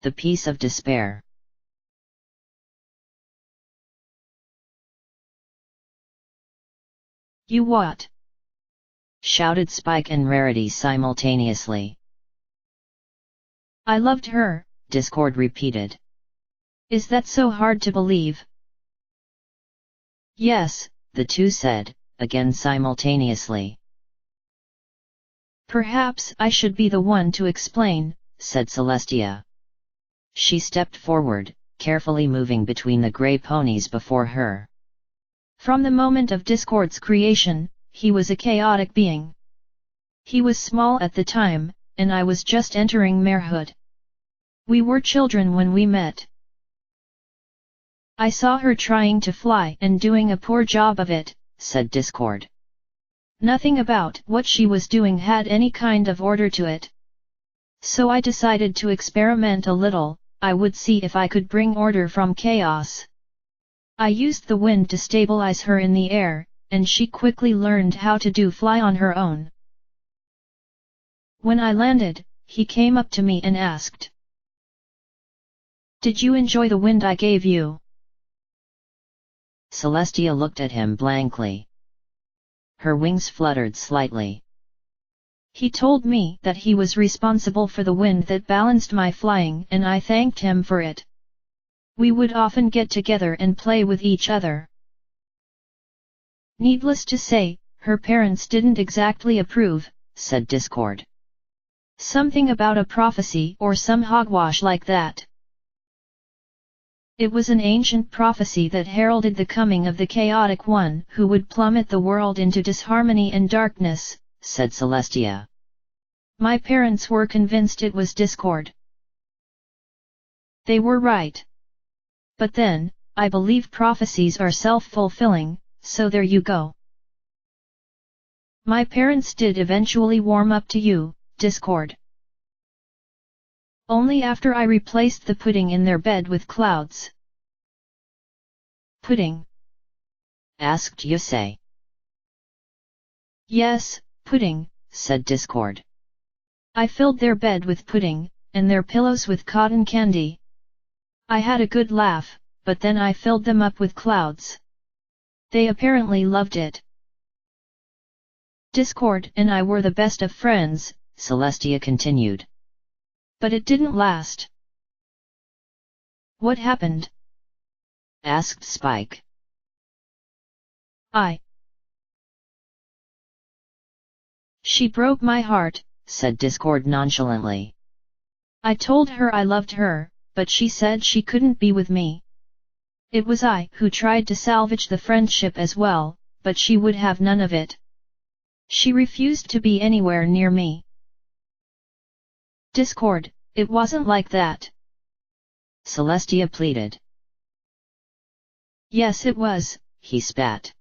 the piece of despair. You what? Shouted Spike and Rarity simultaneously. I loved her, Discord repeated. Is that so hard to believe? Yes, the two said, again simultaneously. Perhaps I should be the one to explain, said Celestia. She stepped forward, carefully moving between the grey ponies before her. From the moment of Discord's creation, he was a chaotic being. He was small at the time, and I was just entering marehood. We were children when we met. I saw her trying to fly and doing a poor job of it, said Discord. Nothing about what she was doing had any kind of order to it. So I decided to experiment a little. I would see if I could bring order from chaos. I used the wind to stabilize her in the air, and she quickly learned how to fly on her own. When I landed, he came up to me and asked, "Did you enjoy the wind I gave you?" Celestia looked at him blankly. Her wings fluttered slightly. He told me that he was responsible for the wind that balanced my flying, and I thanked him for it. We would often get together and play with each other. Needless to say, her parents didn't exactly approve, said Discord. Something about a prophecy or some hogwash like that. It was an ancient prophecy that heralded the coming of the chaotic one who would plummet the world into disharmony and darkness, said Celestia. My parents were convinced it was Discord. They were right. But then, I believe prophecies are self-fulfilling, so there you go. My parents did eventually warm up to you, Discord. Only after I replaced the pudding in their bed with clouds. Pudding? Asked Yusei. Yes, pudding, said Discord. I filled their bed with pudding, and their pillows with cotton candy. I had a good laugh, but then I filled them up with clouds. They apparently loved it. Discord and I were the best of friends, Celestia continued. But it didn't last. What happened? Asked Spike. She broke my heart, said Discord nonchalantly. I told her I loved her, but she said she couldn't be with me. It was I who tried to salvage the friendship as well, but she would have none of it. She refused to be anywhere near me. Discord, it wasn't like that. Celestia pleaded. Yes it was, he spat.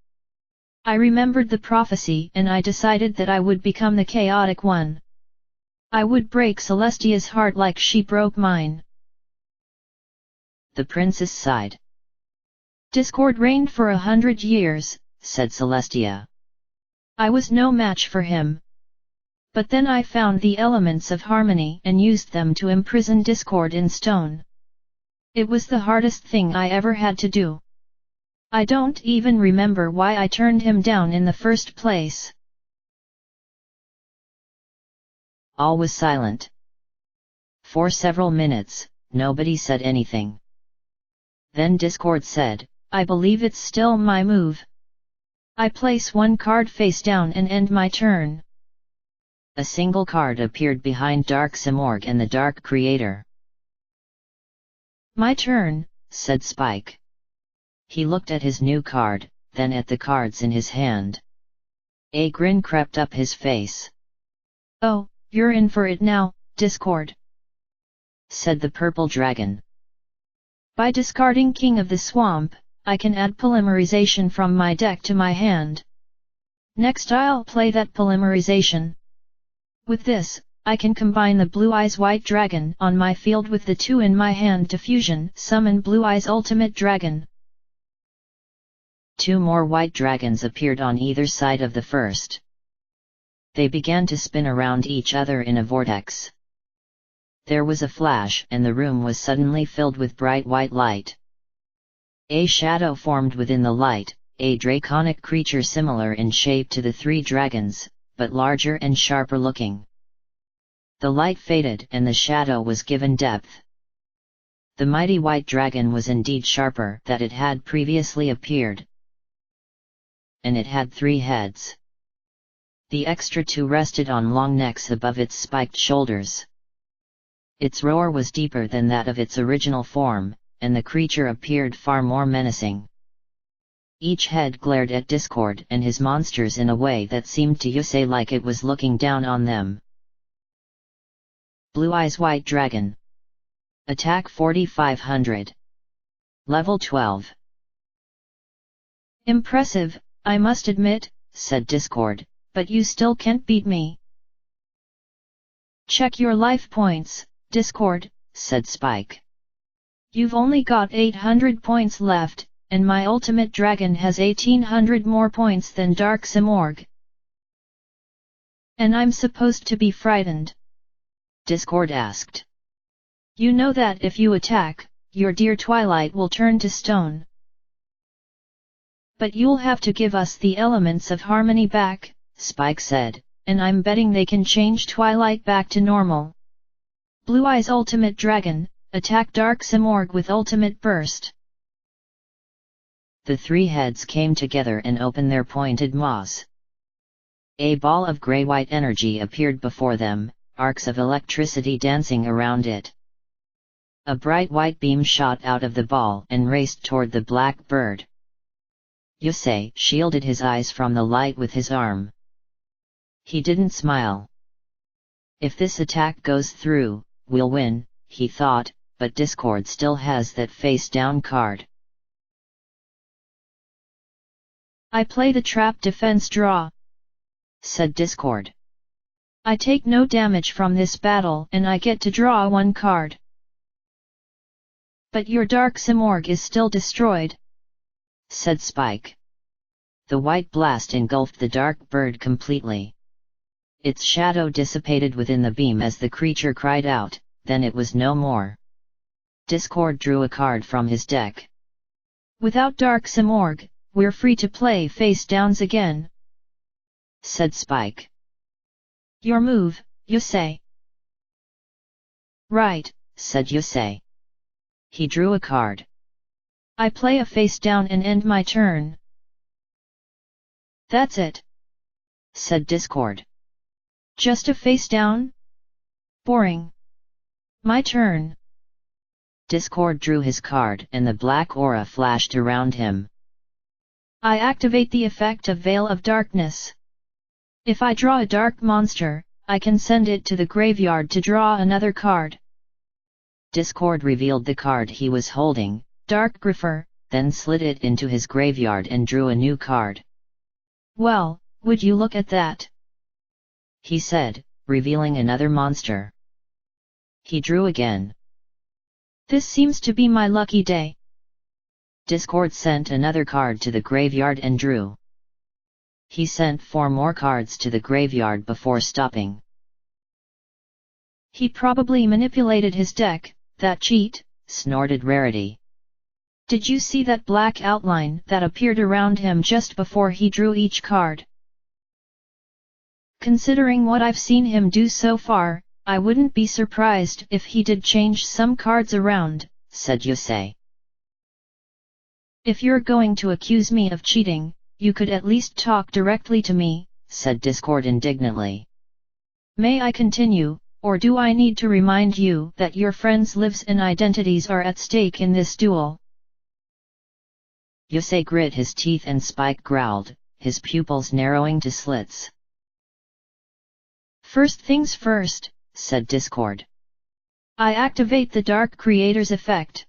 I remembered the prophecy and I decided that I would become the chaotic one. I would break Celestia's heart like she broke mine. The princess sighed. Discord reigned for 100 years, said Celestia. I was no match for him. But then I found the elements of harmony and used them to imprison Discord in stone. It was the hardest thing I ever had to do. I don't even remember why I turned him down in the first place. All was silent. For several minutes, nobody said anything. Then Discord said, I believe it's still my move. I place one card face down and end my turn. A single card appeared behind Dark Simorg and the Dark Creator. My turn, said Spike. He looked at his new card, then at the cards in his hand. A grin crept up his face. Oh, you're in for it now, Discord, said the purple dragon. By discarding King of the Swamp, I can add polymerization from my deck to my hand. Next I'll play that polymerization. With this, I can combine the Blue Eyes White Dragon on my field with the 2 in my hand to fusion summon Blue Eyes Ultimate Dragon. 2 more white dragons appeared on either side of the first. They began to spin around each other in a vortex. There was a flash and the room was suddenly filled with bright white light. A shadow formed within the light, a draconic creature similar in shape to the three dragons, but larger and sharper looking. The light faded and the shadow was given depth. The mighty white dragon was indeed sharper than it had previously appeared. And it had 3 heads. The extra 2 rested on long necks above its spiked shoulders. Its roar was deeper than that of its original form, and the creature appeared far more menacing. Each head glared at Discord and his monsters in a way that seemed to Yusei like it was looking down on them. Blue Eyes White Dragon. Attack 4500. Level 12. Impressive, I must admit, said Discord, but you still can't beat me. Check your life points, Discord, said Spike. You've only got 800 points left, and my ultimate dragon has 1800 more points than Dark Simorgh. And I'm supposed to be frightened? Discord asked. You know that if you attack, your dear Twilight will turn to stone. But you'll have to give us the elements of harmony back, Spike said, and I'm betting they can change Twilight back to normal. Blue Eyes Ultimate Dragon, attack Dark Simorgh with Ultimate Burst. The 3 heads came together and opened their pointed maws. A ball of grey-white energy appeared before them, arcs of electricity dancing around it. A bright white beam shot out of the ball and raced toward the black bird. Yusei shielded his eyes from the light with his arm. He didn't smile. If this attack goes through, we'll win, he thought, but Discord still has that face-down card. I play the trap defense draw, said Discord. I take no damage from this battle and I get to draw 1 card. But your Dark Simorgh is still destroyed, said Spike. The white blast engulfed the dark bird completely. Its shadow dissipated within the beam as the creature cried out, then it was no more. Discord drew a card from his deck. Without Dark Simorgh, we're free to play face downs again, said Spike. Your move, Yusei. Right, said Yusei. He drew a card. I play a face down and end my turn. That's it, said Discord. Just a face down? Boring. My turn. Discord drew his card and the black aura flashed around him. I activate the effect of Veil of Darkness. If I draw a dark monster, I can send it to the graveyard to draw another card. Discord revealed the card he was holding, Dark Griffer, then slid it into his graveyard and drew a new card. Well, would you look at that? He said, revealing another monster. He drew again. This seems to be my lucky day. Discord sent another card to the graveyard and drew. He sent 4 more cards to the graveyard before stopping. He probably manipulated his deck, that cheat, snorted Rarity. Did you see that black outline that appeared around him just before he drew each card? Considering what I've seen him do so far, I wouldn't be surprised if he did change some cards around, said Yusei. If you're going to accuse me of cheating, you could at least talk directly to me, said Discord indignantly. May I continue, or do I need to remind you that your friends' lives and identities are at stake in this duel? Yusei grit his teeth and Spike growled, his pupils narrowing to slits. First things first, said Discord. I activate the Dark Creator's effect.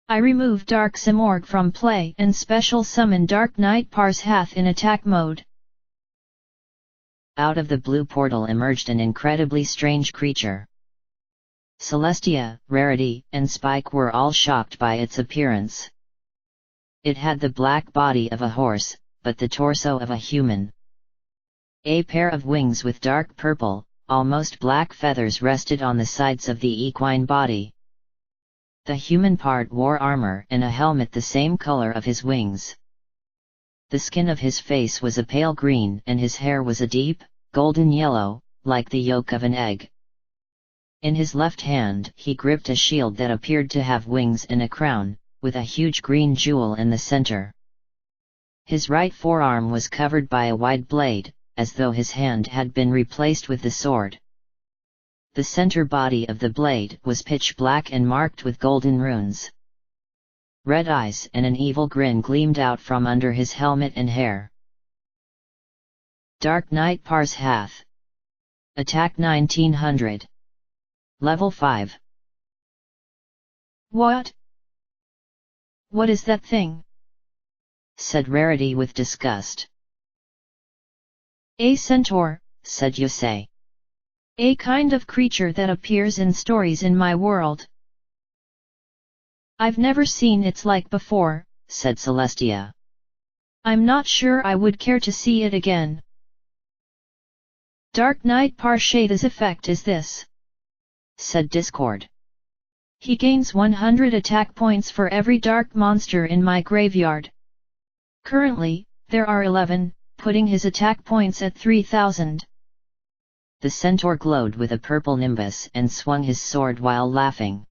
I remove Dark Simorgh from play and special summon Dark Knight Parshath in attack mode. Out of the blue portal emerged an incredibly strange creature. Celestia, Rarity, and Spike were all shocked by its appearance. It had the black body of a horse, but the torso of a human. A pair of wings with dark purple, almost black feathers rested on the sides of the equine body. The human part wore armor and a helmet the same color of his wings. The skin of his face was a pale green and his hair was a deep, golden yellow, like the yolk of an egg. In his left hand he gripped a shield that appeared to have wings and a crown, with a huge green jewel in the center. His right forearm was covered by a wide blade, as though his hand had been replaced with the sword. The center body of the blade was pitch black and marked with golden runes. Red eyes and an evil grin gleamed out from under his helmet and hair. Dark Knight Pars Hath. Attack 1900. Level 5. What? What is that thing? Said Rarity with disgust. A centaur, said Yusei. A kind of creature that appears in stories in my world. I've never seen its like before, said Celestia. I'm not sure I would care to see it again. Dark Knight Parshada's effect is this, said Discord. He gains 100 attack points for every dark monster in my graveyard. Currently, there are 11, putting his attack points at 3000. The centaur glowed with a purple nimbus and swung his sword while laughing.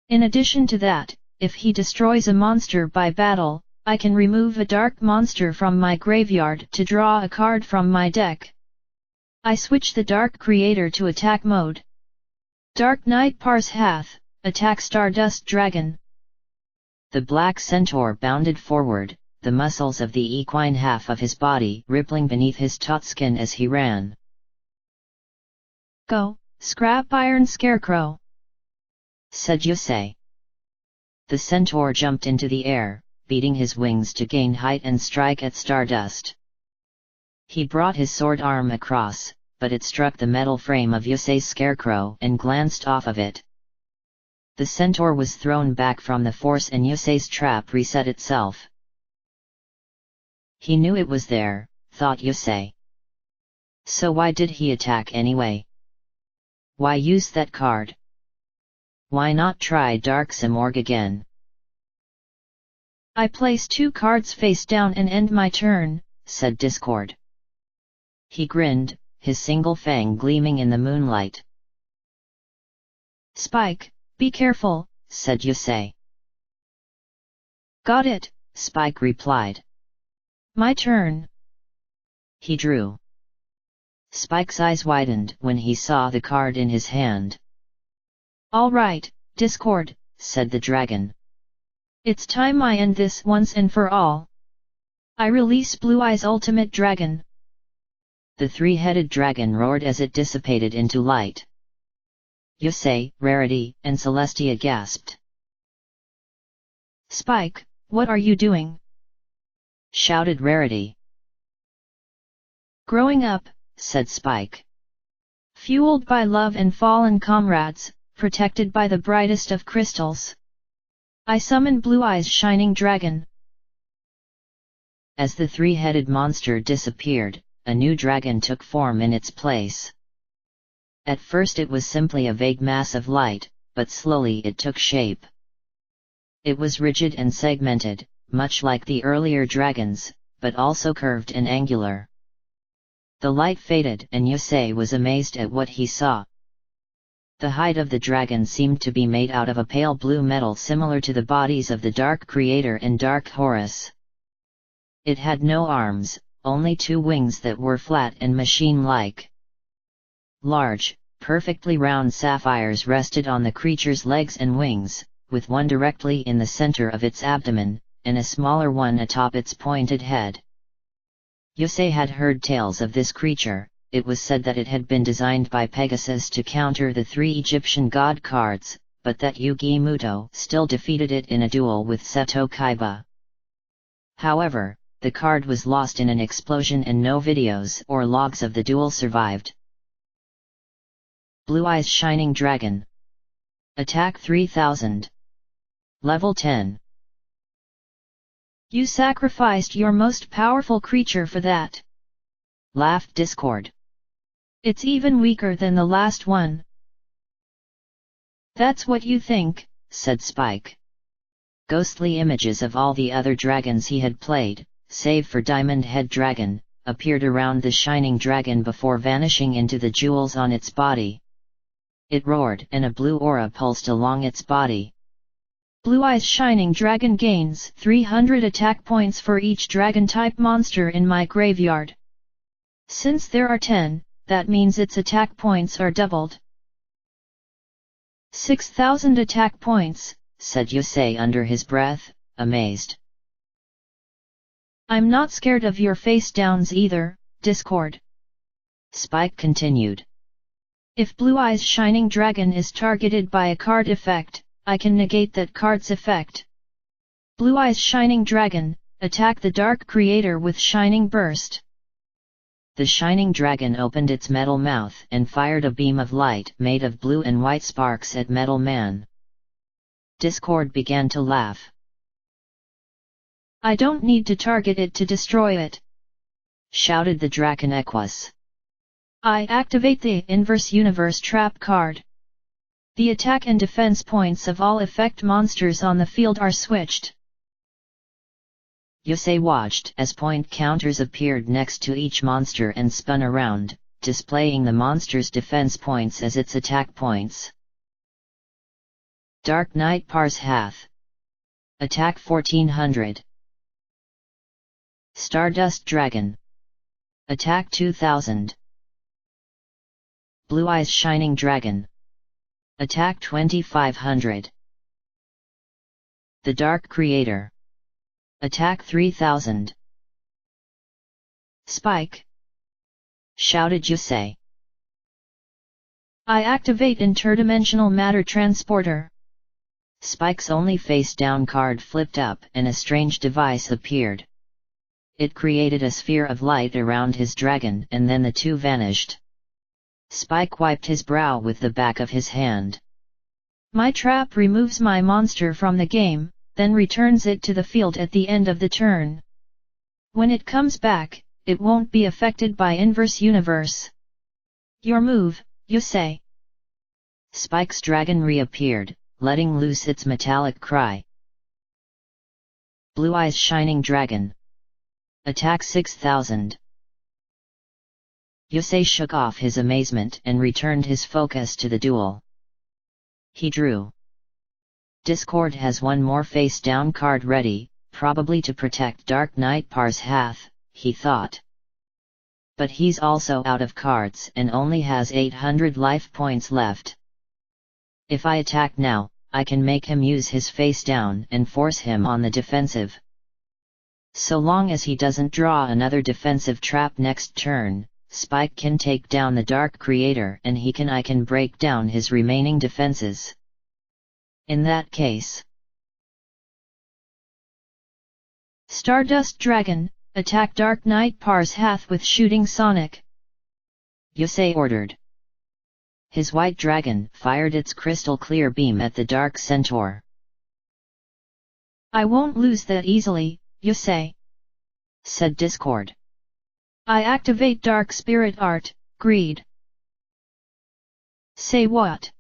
In addition to that, if he destroys a monster by battle, I can remove a dark monster from my graveyard to draw a card from my deck. I switch the Dark Creator to attack mode. Dark Knight Pars Hath, attack Stardust Dragon. The black centaur bounded forward, the muscles of the equine half of his body rippling beneath his taut skin as he ran. Go, Scrap Iron Scarecrow, said Yusei. The centaur jumped into the air, beating his wings to gain height and strike at Stardust. He brought his sword arm across, but it struck the metal frame of Yusei's scarecrow and glanced off of it. The centaur was thrown back from the force and Yusei's trap reset itself. He knew it was there, thought Yusei. So why did he attack anyway? Why use that card? Why not try Dark Simorgh again? I place 2 cards face down and end my turn, said Discord. He grinned, his single fang gleaming in the moonlight. Spike, be careful, said Yusei. Got it, Spike replied. My turn. He drew. Spike's eyes widened when he saw the card in his hand. All right, Discord, said the dragon. It's time I end this once and for all. I release Blue Eye's Ultimate Dragon. The 3-headed dragon roared as it dissipated into light. Yusei, Rarity, and Celestia gasped. Spike, what are you doing? Shouted Rarity. Growing up, said Spike. Fueled by love and fallen comrades, protected by the brightest of crystals. I summon Blue Eye's Shining Dragon. As the 3-headed monster disappeared, a new dragon took form in its place. At first it was simply a vague mass of light, but slowly it took shape. It was rigid and segmented, much like the earlier dragons, but also curved and angular. The light faded and Yusei was amazed at what he saw. The hide of the dragon seemed to be made out of a pale blue metal similar to the bodies of the Dark Creator and Dark Horus. It had no arms, only 2 wings that were flat and machine-like. Large, perfectly round sapphires rested on the creature's legs and wings, with one directly in the center of its abdomen, and a smaller one atop its pointed head. Yusei had heard tales of this creature. It was said that it had been designed by Pegasus to counter the 3 Egyptian god cards, but that Yugi Muto still defeated it in a duel with Seto Kaiba. However, the card was lost in an explosion and no videos or logs of the duel survived. Blue Eye's Shining Dragon. Attack 3000. Level 10. You sacrificed your most powerful creature for that, laughed Discord. It's even weaker than the last one. That's what you think, said Spike. Ghostly images of all the other dragons he had played, save for Diamond Head Dragon, appeared around the shining dragon before vanishing into the jewels on its body. It roared and a blue aura pulsed along its body. Blue Eyes Shining Dragon gains 300 attack points for each dragon-type monster in my graveyard. Since there are 10, that means its attack points are doubled. 6,000 attack points, said Yusei under his breath, amazed. I'm not scared of your face downs either, Discord. Spike continued. If Blue Eyes Shining Dragon is targeted by a card effect, I can negate that card's effect. Blue Eyes Shining Dragon, attack the Dark Creator with Shining Burst. The shining dragon opened its metal mouth and fired a beam of light made of blue and white sparks at Metal Man. Discord began to laugh. I don't need to target it to destroy it, shouted the Draconequus. I activate the Inverse Universe Trap card. The attack and defense points of all effect monsters on the field are switched. Yusei watched as point counters appeared next to each monster and spun around, displaying the monster's defense points as its attack points. Dark Knight Pars Hath. Attack 1400. Stardust Dragon. Attack 2000. Blue Eyes Shining Dragon. Attack 2500. The Dark Creator. Attack 3000. Spike! shouted Yusei. I activate Interdimensional Matter Transporter. Spike's only face-down card flipped up and a strange device appeared. It created a sphere of light around his dragon and then the two vanished. Spike wiped his brow with the back of his hand. My trap removes my monster from the game, then returns it to the field at the end of the turn. When it comes back, it won't be affected by Inverse Universe. Your move, Yusei. Spike's dragon reappeared, letting loose its metallic cry. Blue Eyes Shining Dragon. Attack 6000. Yusei shook off his amazement and returned his focus to the duel. He drew. Discord has one more face-down card ready, probably to protect Dark Knight Pars Hath, he thought. But he's also out of cards and only has 800 life points left. If I attack now, I can make him use his face-down and force him on the defensive. So long as he doesn't draw another defensive trap next turn, Spike can take down the Dark Creator and I can break down his remaining defenses. In that case, Stardust Dragon, attack Dark Knight Pars Hath with Shooting Sonic. Yusei ordered. His white dragon fired its crystal clear beam at the Dark Centaur. I won't lose that easily, Yusei, said Discord. I activate Dark Spirit Art, Greed. Say what?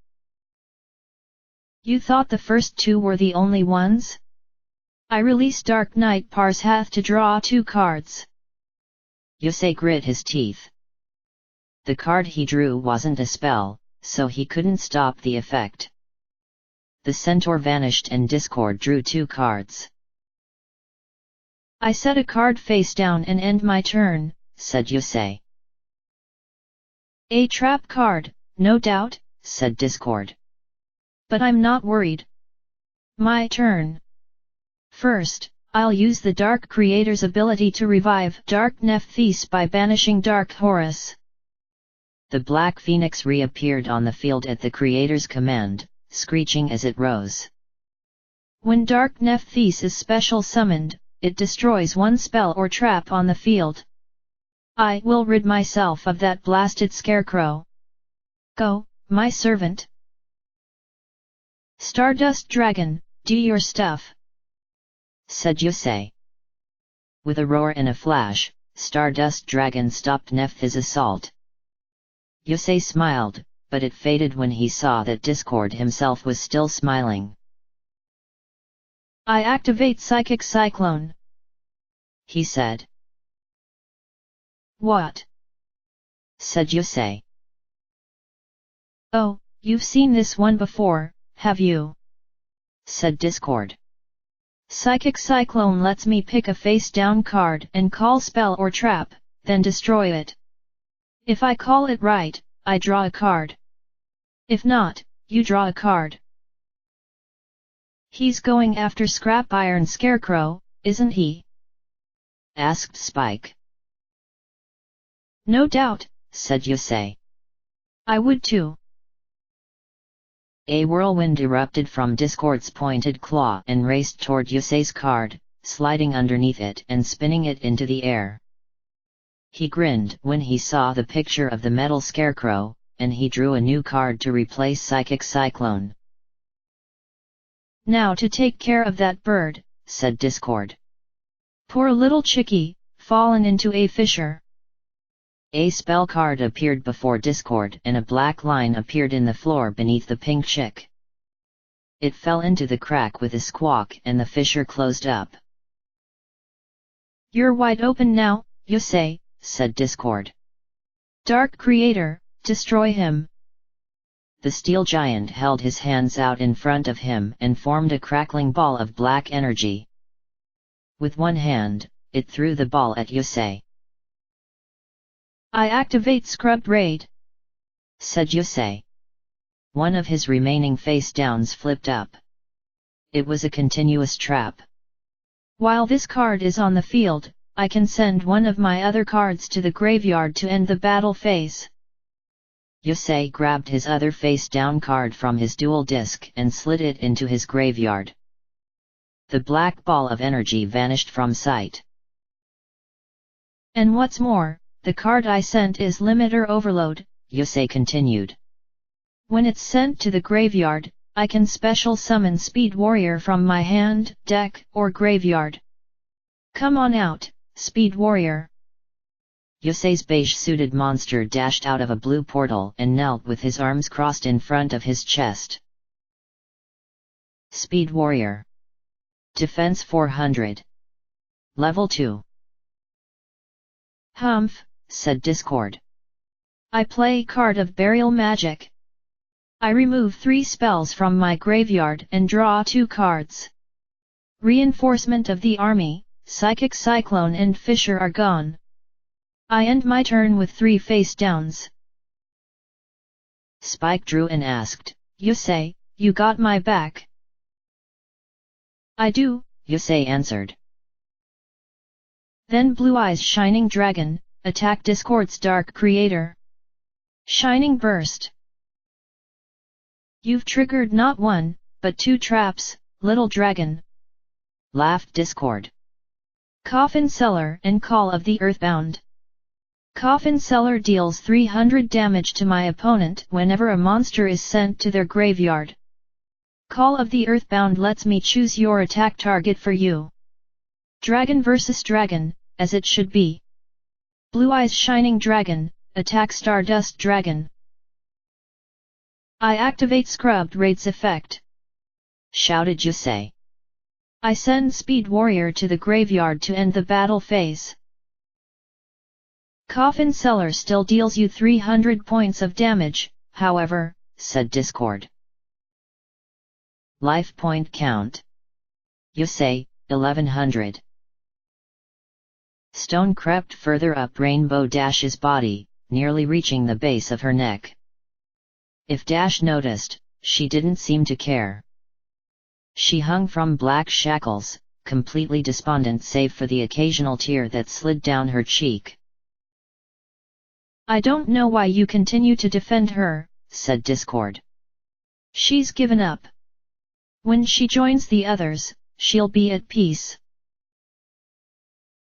You thought the first two were the only ones? I release Dark Knight Pars Hath to draw 2 cards. Yusei grit his teeth. The card he drew wasn't a spell, so he couldn't stop the effect. The centaur vanished and Discord drew 2 cards. I set a card face down and end my turn, said Yusei. A trap card, no doubt, said Discord. But I'm not worried. My turn. First, I'll use the Dark Creator's ability to revive Dark Nephthys by banishing Dark Horus. The Black Phoenix reappeared on the field at the Creator's command, screeching as it rose. When Dark Nephthys is special summoned, it destroys 1 spell or trap on the field. I will rid myself of that blasted scarecrow. Go, my servant. Stardust Dragon, do your stuff, said Yusei. With a roar and a flash, Stardust Dragon stopped Nephthys' assault. Yusei smiled, but it faded when he saw that Discord himself was still smiling. I activate Psychic Cyclone, he said. What? said Yusei. Oh, you've seen this one before, have you? said Discord. Psychic Cyclone lets me pick a face-down card and call spell or trap, then destroy it. If I call it right, I draw a card. If not, you draw a card. He's going after Scrap Iron Scarecrow, isn't he? asked Spike. No doubt, said Yusei. I would too. A whirlwind erupted from Discord's pointed claw and raced toward Yusei's card, sliding underneath it and spinning it into the air. He grinned when he saw the picture of the metal scarecrow, and he drew a new card to replace Psychic Cyclone. Now to take care of that bird, said Discord. Poor little chickie, fallen into a fissure. A spell card appeared before Discord and a black line appeared in the floor beneath the pink chick. It fell into the crack with a squawk and the fissure closed up. You're wide open now, Yusei, said Discord. Dark Creator, destroy him. The steel giant held his hands out in front of him and formed a crackling ball of black energy. With one hand, it threw the ball at Yusei. I activate Scrub Raid, said Yusei. One of his remaining face downs flipped up. It was a continuous trap. While this card is on the field, I can send one of my other cards to the graveyard to end the battle phase. Yusei grabbed his other face-down card from his dual disc and slid it into his graveyard. The black ball of energy vanished from sight. And what's more, the card I sent is Limiter Overload, Yusei continued. When it's sent to the graveyard, I can special summon Speed Warrior from my hand, deck, or graveyard. Come on out, Speed Warrior. Yusei's beige-suited monster dashed out of a blue portal and knelt with his arms crossed in front of his chest. Speed Warrior. Defense 400. Level 2. Humph, said Discord. I play card of Burial Magic. I remove 3 spells from my graveyard and draw 2 cards. Reinforcement of the army, Psychic Cyclone and Fissure are gone. I end my turn with 3 face downs. Spike drew and asked, Yusei, you got my back? I do, Yusei answered. Then Blue Eyes Shining Dragon, attack Discord's Dark Creator. Shining Burst. You've triggered not 1, but 2 traps, little dragon. Laughed Discord. Coffin Seller and Call of the Earthbound. Coffin Seller deals 300 damage to my opponent whenever a monster is sent to their graveyard. Call of the Earthbound lets me choose your attack target for you. Dragon vs Dragon, as it should be. Blue Eyes Shining Dragon, attack Stardust Dragon. I activate Scrubbed Raid's effect, shouted Yusei. I send Speed Warrior to the graveyard to end the battle phase. Coffin Seller still deals you 300 points of damage, however, said Discord. Life point count. Yusei, 1100. Stone crept further up Rainbow Dash's body, nearly reaching the base of her neck. If Dash noticed, she didn't seem to care. She hung from black shackles, completely despondent save for the occasional tear that slid down her cheek. I don't know why you continue to defend her, said Discord. She's given up. When she joins the others, she'll be at peace.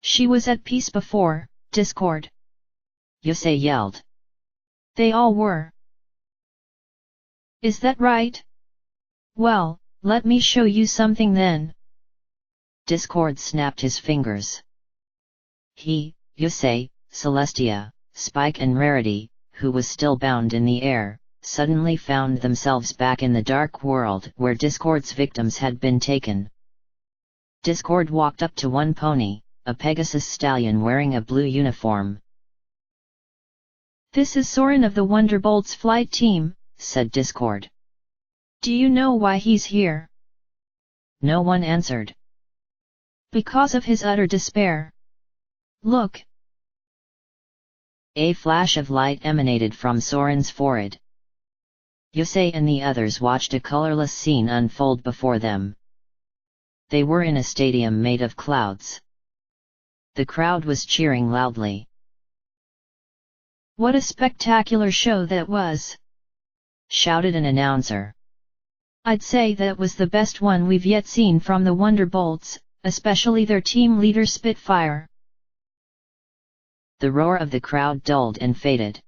She was at peace before, Discord. Yusei yelled. They all were. Is that right? Well, let me show you something then. Discord snapped his fingers. He, Yusei, Celestia, Spike and Rarity, who was still bound in the air, suddenly found themselves back in the dark world where Discord's victims had been taken. Discord walked up to one pony, a Pegasus stallion wearing a blue uniform. "This is Soren of the Wonderbolt's flight team," said Discord. "Do you know why he's here?" No one answered. "Because of his utter despair. Look!" A flash of light emanated from Soren's forehead. Yusei and the others watched a colorless scene unfold before them. They were in a stadium made of clouds. The crowd was cheering loudly. "What a spectacular show that was!" shouted an announcer. "I'd say that was the best one we've yet seen from the Wonderbolts, especially their team leader Spitfire." The roar of the crowd dulled and faded.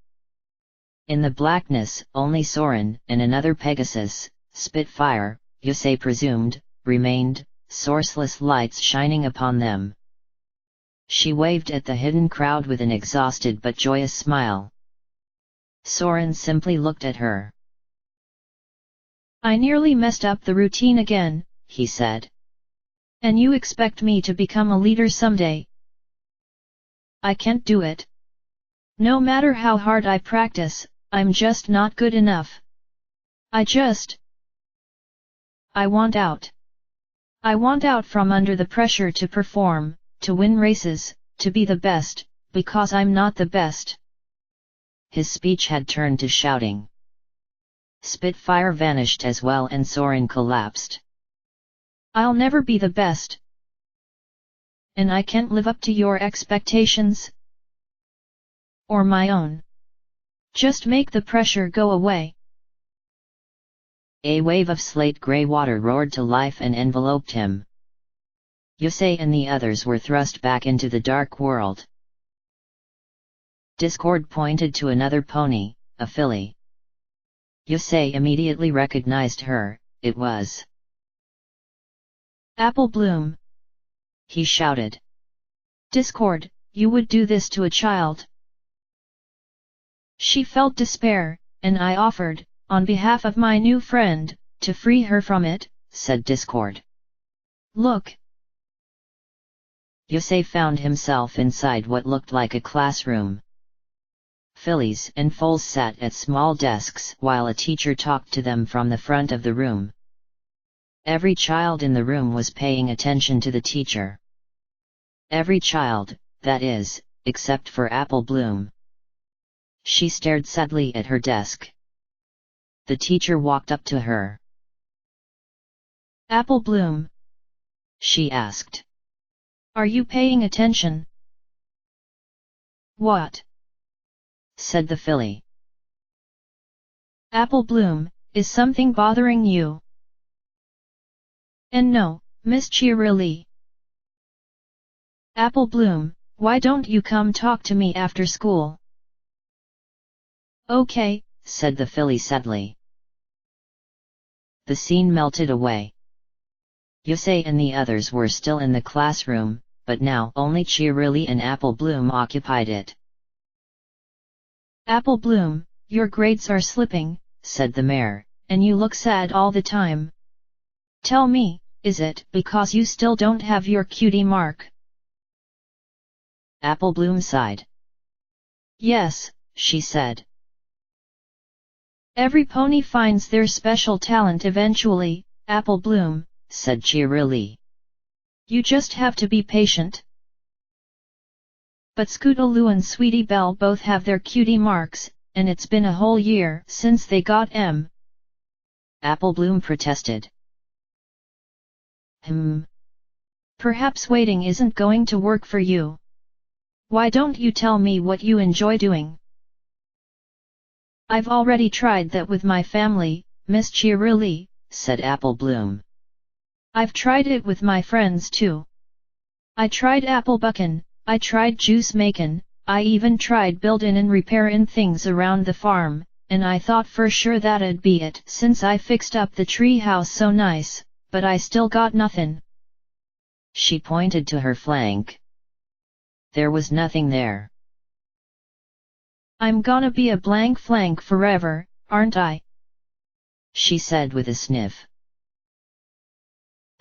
In the blackness, only Soren and another Pegasus, Spitfire, Yusei presumed, remained, sourceless lights shining upon them. She waved at the hidden crowd with an exhausted but joyous smile. Soren simply looked at her. "I nearly messed up the routine again," he said. "And you expect me to become a leader someday? I can't do it. No matter how hard I practice, I'm just not good enough. I want out. I want out from under the pressure to perform, to win races, to be the best, because I'm not the best." His speech had turned to shouting. Spitfire vanished as well and Soren collapsed. "I'll never be the best. And I can't live up to your expectations? Or my own. Just make the pressure go away." A wave of slate-gray water roared to life and enveloped him. Yusei and the others were thrust back into the dark world. Discord pointed to another pony, a filly. Yusei immediately recognized her. It was "Apple Bloom!" he shouted. "Discord, you would do this to a child?" She felt despair, and I offered, on behalf of my new friend, to free her from it, said Discord. "Look!" Yusei found himself inside what looked like a classroom. Fillies and foals sat at small desks while a teacher talked to them from the front of the room. Every child in the room was paying attention to the teacher. Every child, that is, except for Apple Bloom. She stared sadly at her desk. The teacher walked up to her. "Apple Bloom," she asked. "Are you paying attention?" "What?" said the filly. "Apple Bloom, is something bothering you?" "And no, Miss Cheerily." "Apple Bloom, why don't you come talk to me after school?" "Okay," said the filly sadly. The scene melted away. Yusei and the others were still in the classroom, but now only Cheerily and Apple Bloom occupied it. "Apple Bloom, your grades are slipping," said the mayor, "and you look sad all the time. Tell me, is it because you still don't have your cutie mark?" Apple Bloom sighed. "Yes," she said. "Every pony finds their special talent eventually, Apple Bloom," said Cheerily. "You just have to be patient." "But Scootaloo and Sweetie Belle both have their cutie marks, and it's been a whole year since they got M." Apple Bloom protested. Perhaps waiting isn't going to work for you. Why don't you tell me what you enjoy doing?" "I've already tried that with my family, Miss Cheerily," said Apple Bloom. "I've tried it with my friends too. I tried apple buckin', I tried juice makin', I even tried buildin' and repairin' things around the farm, and I thought for sure that'd be it since I fixed up the tree house so nice, but I still got nothin'." She pointed to her flank. There was nothing there. I'm gonna be a blank flank forever, aren't I? She said with a sniff.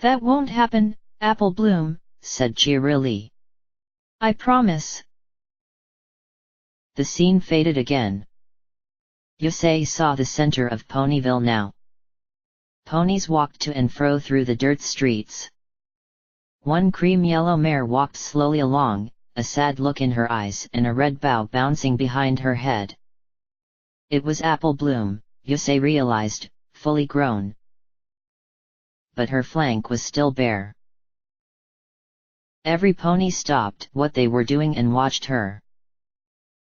That won't happen, Apple Bloom, said cheerily. I promise. The scene faded again. Yusei saw the center of Ponyville now. Ponies walked to and fro through the dirt streets. One cream-yellow mare walked slowly along, a sad look in her eyes and a red bow bouncing behind her head. It was Apple Bloom, Yusei realized, fully grown. But her flank was still bare. Every pony stopped what they were doing and watched her.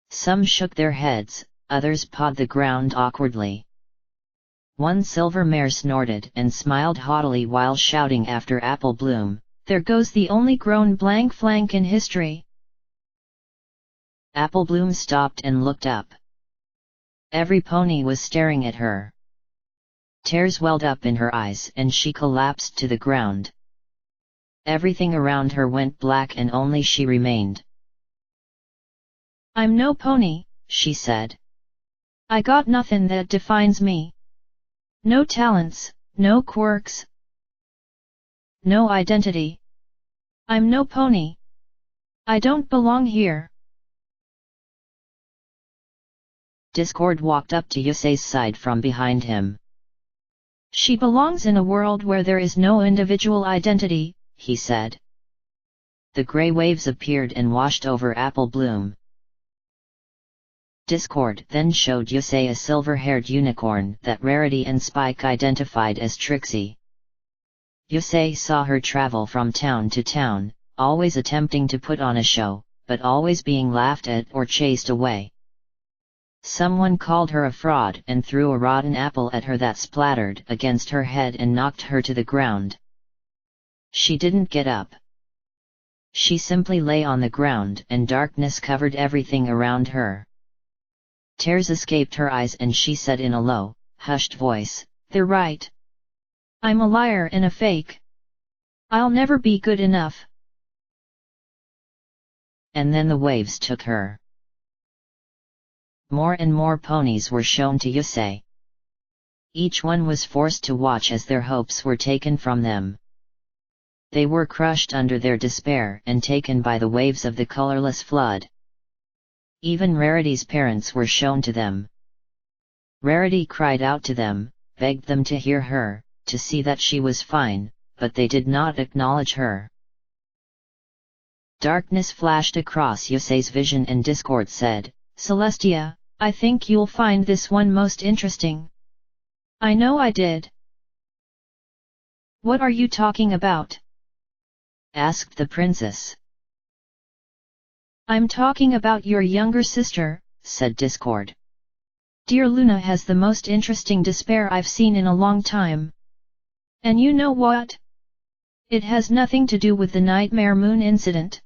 Some shook their heads, others pawed the ground awkwardly. One silver mare snorted and smiled haughtily while shouting after Apple Bloom, "There goes the only grown blank flank in history." Apple Bloom stopped and looked up. Every pony was staring at her. Tears welled up in her eyes and she collapsed to the ground. Everything around her went black and only she remained. "I'm no pony," she said. "I got nothing that defines me. No talents, no quirks. No identity. I'm no pony. I don't belong here." Discord walked up to Yusei's side from behind him. "She belongs in a world where there is no individual identity," he said. The grey waves appeared and washed over Apple Bloom. Discord then showed Yusei a silver-haired unicorn that Rarity and Spike identified as Trixie. Yusei saw her travel from town to town, always attempting to put on a show, but always being laughed at or chased away. Someone called her a fraud and threw a rotten apple at her that splattered against her head and knocked her to the ground. She didn't get up. She simply lay on the ground and darkness covered everything around her. Tears escaped her eyes and she said in a low, hushed voice, "They're right. I'm a liar and a fake. I'll never be good enough." And then the waves took her. More and more ponies were shown to Yusei. Each one was forced to watch as their hopes were taken from them. They were crushed under their despair and taken by the waves of the colorless flood. Even Rarity's parents were shown to them. Rarity cried out to them, begged them to hear her, to see that she was fine, but they did not acknowledge her. Darkness flashed across Yusei's vision and Discord said, "Celestia, I think you'll find this one most interesting." "I know I did." "What are you talking about?" asked the princess. "I'm talking about your younger sister," said Discord. "Dear Luna has the most interesting despair I've seen in a long time. And you know what? It has nothing to do with the Nightmare Moon incident.